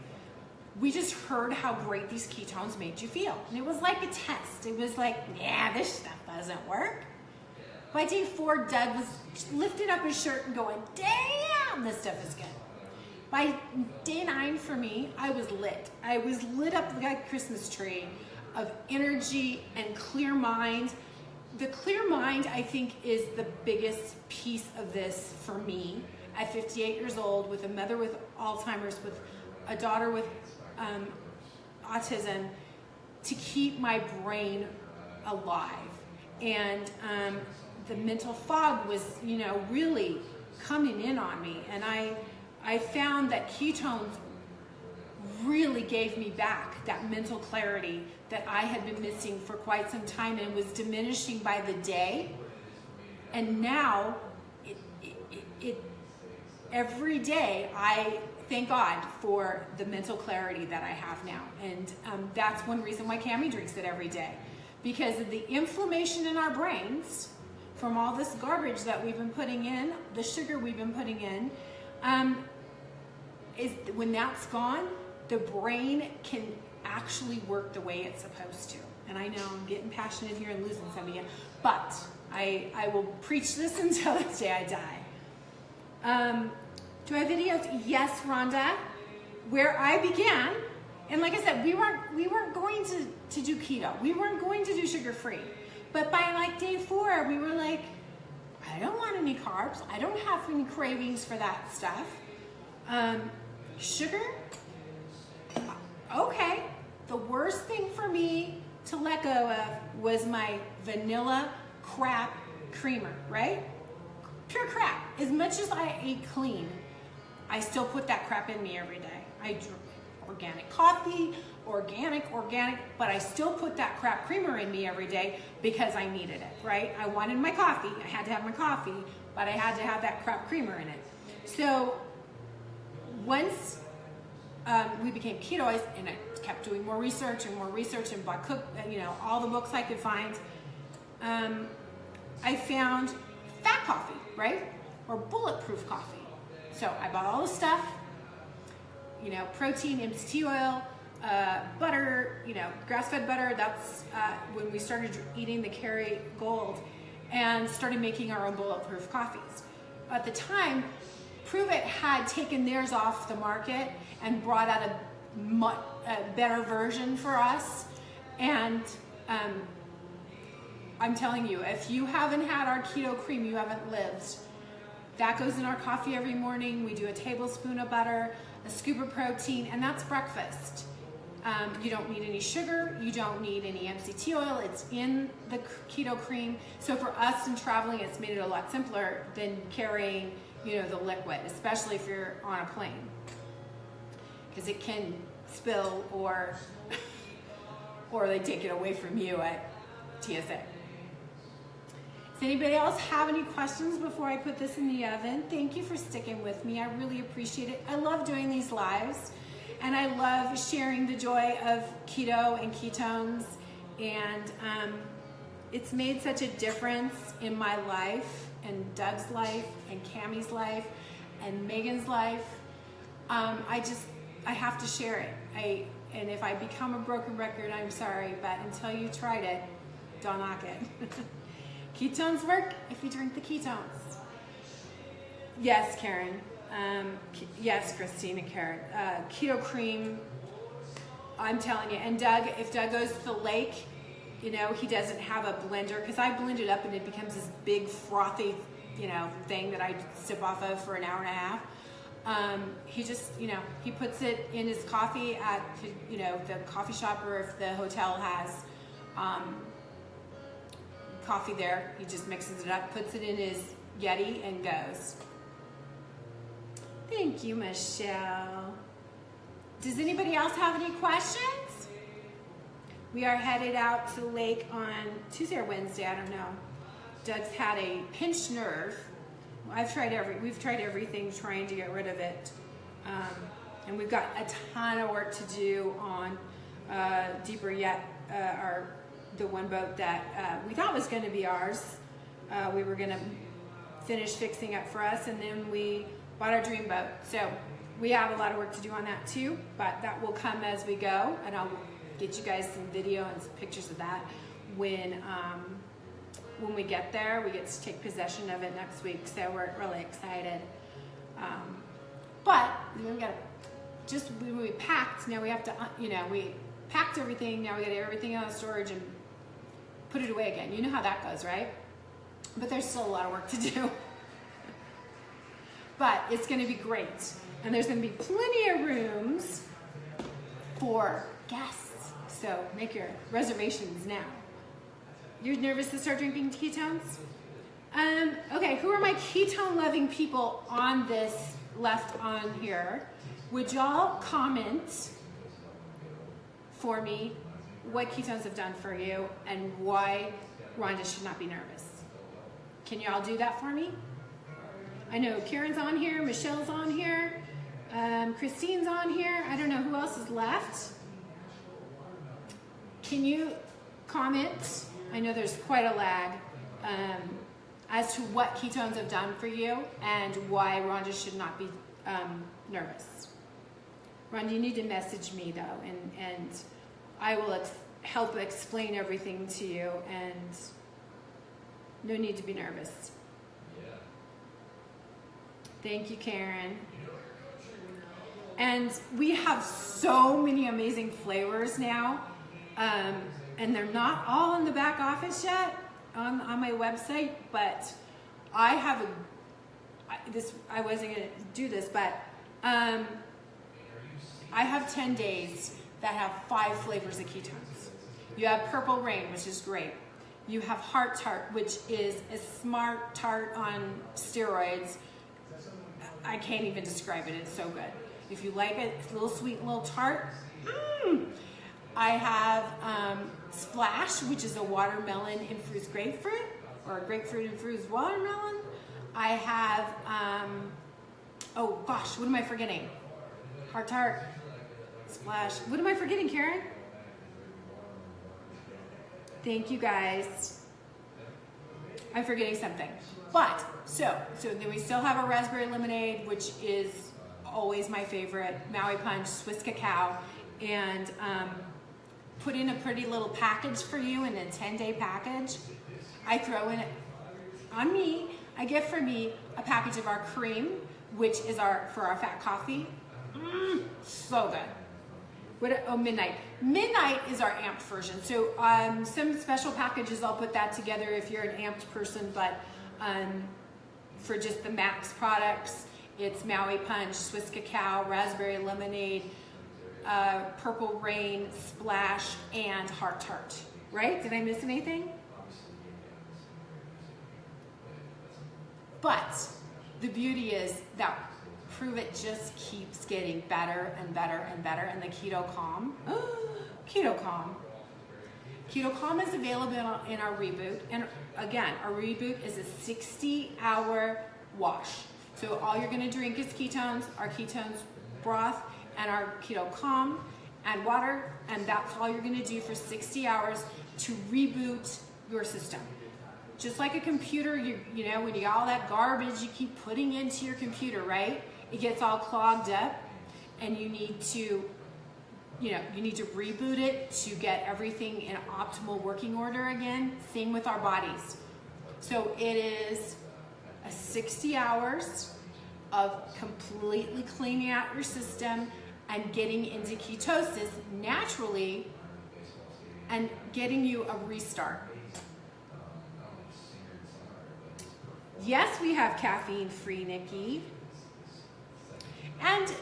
We just heard how great these ketones made you feel. And it was like a test. It was like, yeah, this stuff doesn't work. By day 4, Doug was lifting up his shirt and going, damn, this stuff is good. By day 9 for me, I was lit. I was lit up like a Christmas tree of energy and clear mind. The clear mind, I think, is the biggest piece of this for me at 58 years old, with a mother with Alzheimer's, with a daughter with autism, to keep my brain alive. And the mental fog was, really coming in on me. And I found that ketones really gave me back that mental clarity that I had been missing for quite some time, and was diminishing by the day. And now, every day, I thank God for the mental clarity that I have now. And that's one reason why Cammie drinks it every day. Because of the inflammation in our brains from all this garbage that we've been putting in, the sugar we've been putting in, is when that's gone, the brain can actually work the way it's supposed to. And I know I'm getting passionate here and losing some of you, but I will preach this until the day I die. Do I have videos? Yes, Rhonda. Where I began, and like I said, we weren't going to do keto. We weren't going to do sugar-free. But by like day 4, we were like, I don't want any carbs. I don't have any cravings for that stuff. Sugar? Okay. The worst thing for me to let go of was my vanilla crap creamer, right? Pure crap. As much as I ate clean, I still put that crap in me every day. I drink organic coffee, organic, but I still put that crap creamer in me every day because I needed it, right? I wanted my coffee. I had to have my coffee, but I had to have that crap creamer in it. So once we became keto, and I kept doing more research and bought all the books I could find, I found fat coffee, right? Or bulletproof coffee. So I bought all the stuff, protein, MCT oil, butter, grass-fed butter. That's when we started eating the Kerry Gold and started making our own bulletproof coffees. At the time, Prove It had taken theirs off the market and brought out a better version for us. And I'm telling you, if you haven't had our keto cream, you haven't lived. That goes in our coffee every morning. We do a tablespoon of butter, a scoop of protein, and that's breakfast. You don't need any sugar. You don't need any MCT oil. It's in the keto cream. So for us in traveling, it's made it a lot simpler than carrying, the liquid, especially if you're on a plane. because it can spill or they take it away from you at TSA. Does anybody else have any questions before I put this in the oven? Thank you for sticking with me. I really appreciate it. I love doing these lives, and I love sharing the joy of keto and ketones, and it's made such a difference in my life, and Doug's life, and Cammie's life, and Megan's life. I have to share it. And if I become a broken record, I'm sorry, but until you tried it, don't knock it. Ketones work if you drink the ketones. Yes, Karen. Yes, Christina, Karen. Keto cream, I'm telling you. And Doug, if Doug goes to the lake, you know, he doesn't have a blender, because I blend it up and it becomes this big frothy, you know, thing that I sip off of for an hour and a half. He just, you know, he puts it in his coffee at, you know, the coffee shop, or if the hotel has coffee there, he just mixes it up, puts it in his Yeti, and goes. Thank you, Michelle. Does anybody else have any questions? We are headed out to the lake on Tuesday or Wednesday, I don't know. Doug's had a pinched nerve. We've tried everything trying to get rid of it. And we've got a ton of work to do on Deeper Yet, the one boat that we thought was going to be ours. We were going to finish fixing up for us, and then we bought our dream boat. So we have a lot of work to do on that too, but that will come as we go, and I'll get you guys some video and some pictures of that when we get there. We get to take possession of it next week, so we're really excited. But we got to, just when we packed, now we have to, you know, we packed everything, now we got to get everything out of storage and put it away again. You know how that goes, right? But there's still a lot of work to do. But it's going to be great. And there's going to be plenty of rooms for guests. So make your reservations now. You're nervous to start drinking ketones? Okay, who are my ketone-loving people on this left on here? Would y'all comment for me what ketones have done for you and why Rhonda should not be nervous? Can y'all do that for me? I know Karen's on here, Michelle's on here, Christine's on here. I don't know who else is left. Can you comment? I know there's quite a lag as to what ketones have done for you and why Rhonda should not be nervous. Rhonda, you need to message me though, and I will help explain everything to you, and no need to be nervous. Thank you, Karen. And we have so many amazing flavors now, and they're not all in the back office yet on my website, but I have I wasn't going to do this, but I have 10 days that have 5 flavors of ketones. You have Purple Rain, which is great. You have Heart Tart, which is a smart tart on steroids. I can't even describe it, it's so good. If you like it, it's a little sweet, little tart. I have Splash, which is a watermelon infused grapefruit, or a grapefruit infused watermelon. I have, oh gosh, what am I forgetting? Heart Tart, Splash. What am I forgetting, Karen? Thank you, guys. I'm forgetting something. But, so then we still have a raspberry lemonade, which is always my favorite, Maui Punch, Swiss cacao, and put in a pretty little package for you in a 10-day package. I throw in, on me, I get for me a package of our cream, which is for our fat coffee. So good. Midnight. Midnight is our amped version. So some special packages, I'll put that together if you're an amped person, but for just the max products, it's Maui Punch, Swiss cacao, raspberry lemonade, Purple Rain, Splash, and Heart Tart. Right? Did I miss anything? But the beauty is that prove it just keeps getting better and better and better. And the Keto Calm, Keto Calm. Keto Calm is available in our Reboot. And again, our Reboot is a 60-hour wash. So all you're gonna drink is ketones, our ketones broth, and our Keto Calm and water, and that's all you're gonna do for 60 hours to reboot your system. Just like a computer, you know, when you got all that garbage you keep putting into your computer, right? It gets all clogged up, and you need to, reboot it to get everything in optimal working order again. Same with our bodies. So it is a 60 hours of completely cleaning out your system and getting into ketosis naturally and getting you a restart. Yes, we have caffeine-free, Nikki. And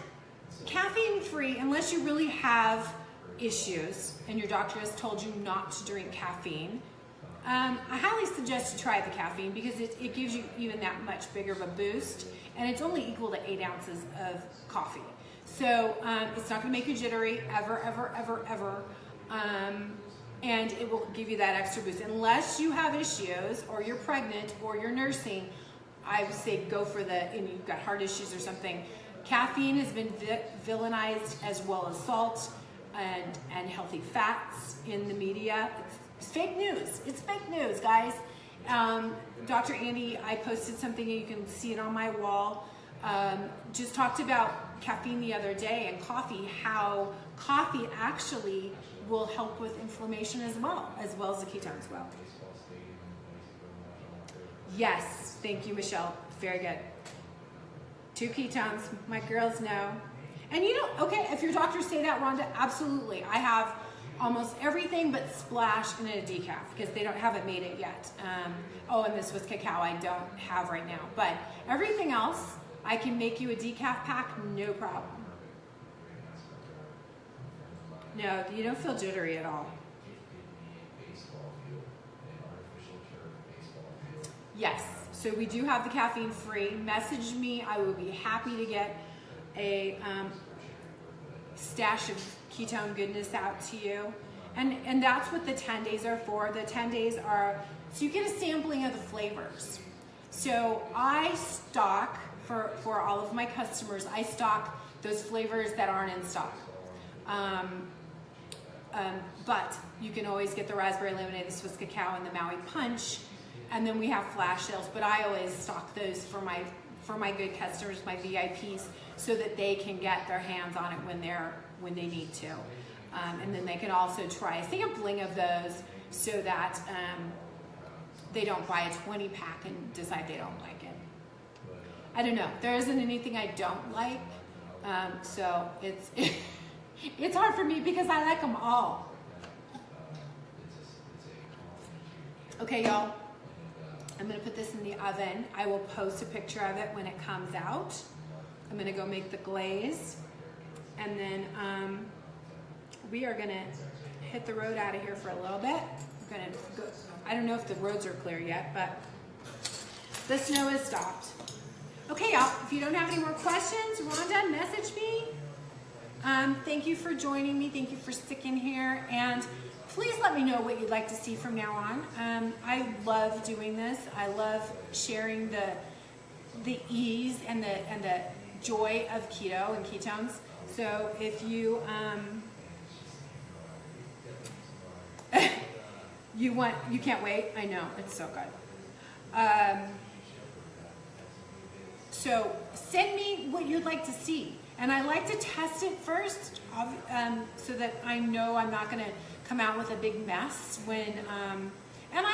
caffeine-free, unless you really have issues and your doctor has told you not to drink caffeine, I highly suggest you try the caffeine because it gives you even that much bigger of a boost, and it's only equal to 8 ounces of coffee. So it's not gonna make you jittery, ever, ever, ever, ever. And it will give you that extra boost. Unless you have issues, or you're pregnant, or you're nursing, I would say go for and you've got heart issues or something. Caffeine has been villainized, as well as salt and healthy fats in the media. It's fake news. It's fake news, guys. Dr. Andy, I posted something, and you can see it on my wall. Just talked about caffeine the other day and coffee, how coffee actually will help with inflammation as well as the ketones well. Yes, thank you, Michelle. Very good. 2 ketones, my girls know. And okay, if your doctors say that, Rhonda, absolutely. I have almost everything but Splash in a decaf because they haven't made it yet. And this was cacao I don't have right now. But everything else, I can make you a decaf pack, no problem. No, you don't feel jittery at all. Yes, so we do have the caffeine free. Message me, I will be happy to get a stash of ketone goodness out to you. And that's what the 10 days are for. The 10 days are, so you get a sampling of the flavors. So I stock, for all of my customers, I stock those flavors that aren't in stock. But you can always get the raspberry lemonade, the Swiss cacao, and the Maui punch, and then we have flash sales. But I always stock those for my good customers, my VIPs, so that they can get their hands on it when they need to, and then they can also try a sampling of those so that they don't buy a 20-pack and decide they don't like it. I don't know. There isn't anything I don't like, so it's hard for me because I like them all. Okay, y'all, I'm gonna put this in the oven. I will post a picture of it when it comes out. I'm gonna go make the glaze, and then we are gonna hit the road out of here for a little bit. We're gonna go, I don't know if the roads are clear yet, but the snow has stopped. Okay, y'all, if you don't have any more questions, Rhonda, message me. Thank you for joining me. Thank you for sticking here. And please let me know what you'd like to see from now on. I love doing this. I love sharing the ease and the joy of keto and ketones. So if you you can't wait. I know, it's so good. So send me what you'd like to see. And I like to test it first, so that I know I'm not gonna come out with a big mess when, and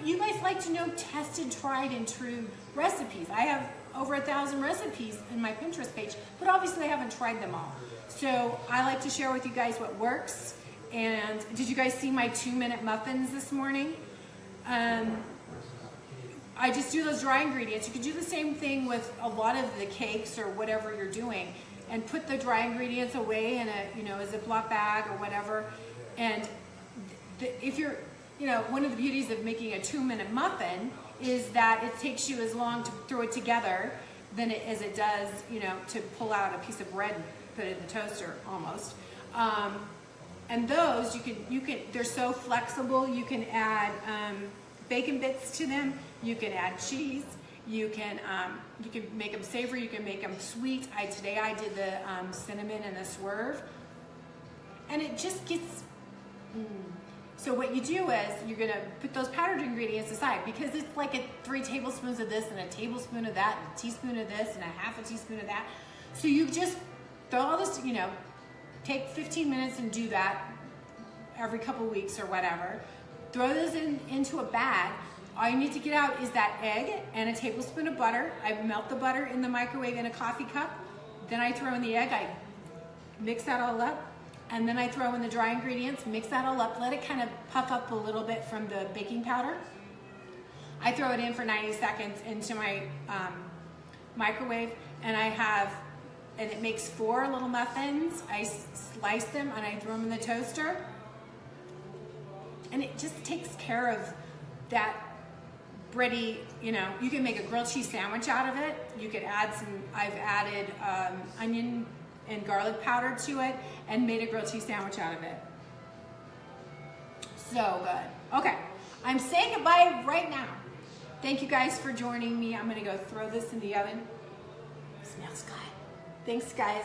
you guys like to know tested, tried, and true recipes. I have over 1,000 recipes in my Pinterest page, but obviously I haven't tried them all. So I like to share with you guys what works. And did you guys see my 2-minute muffins this morning? I just do those dry ingredients. You could do the same thing with a lot of the cakes or whatever you're doing, and put the dry ingredients away in a Ziploc bag or whatever. And if you're, one of the beauties of making a 2-minute muffin is that it takes you as long to throw it together as it does, you know, to pull out a piece of bread and put it in the toaster almost. And those you can they're so flexible. You can add bacon bits to them. You can add cheese. You can make them savory. You can make them sweet. Today I did the cinnamon and the swerve, and it just gets. So what you do is you're gonna put those powdered ingredients aside, because it's like 3 tablespoons of this and a tablespoon of that, and a teaspoon of this and a half a teaspoon of that. So you just throw all this, you know, take 15 minutes and do that every couple weeks or whatever. Throw those into a bag. All you need to get out is that egg and a tablespoon of butter. I melt the butter in the microwave in a coffee cup. Then I throw in the egg. I mix that all up. And then I throw in the dry ingredients, mix that all up, let it kind of puff up a little bit from the baking powder. I throw it in for 90 seconds into my microwave, and it makes 4 little muffins. I slice them and I throw them in the toaster. And it just takes care of that bready, you know. You can make a grilled cheese sandwich out of it. You could add I've added onion and garlic powder to it and made a grilled cheese sandwich out of it. So good. Okay, I'm saying goodbye right now. Thank you guys for joining me. I'm gonna go throw this in the oven. It smells good. Thanks, guys.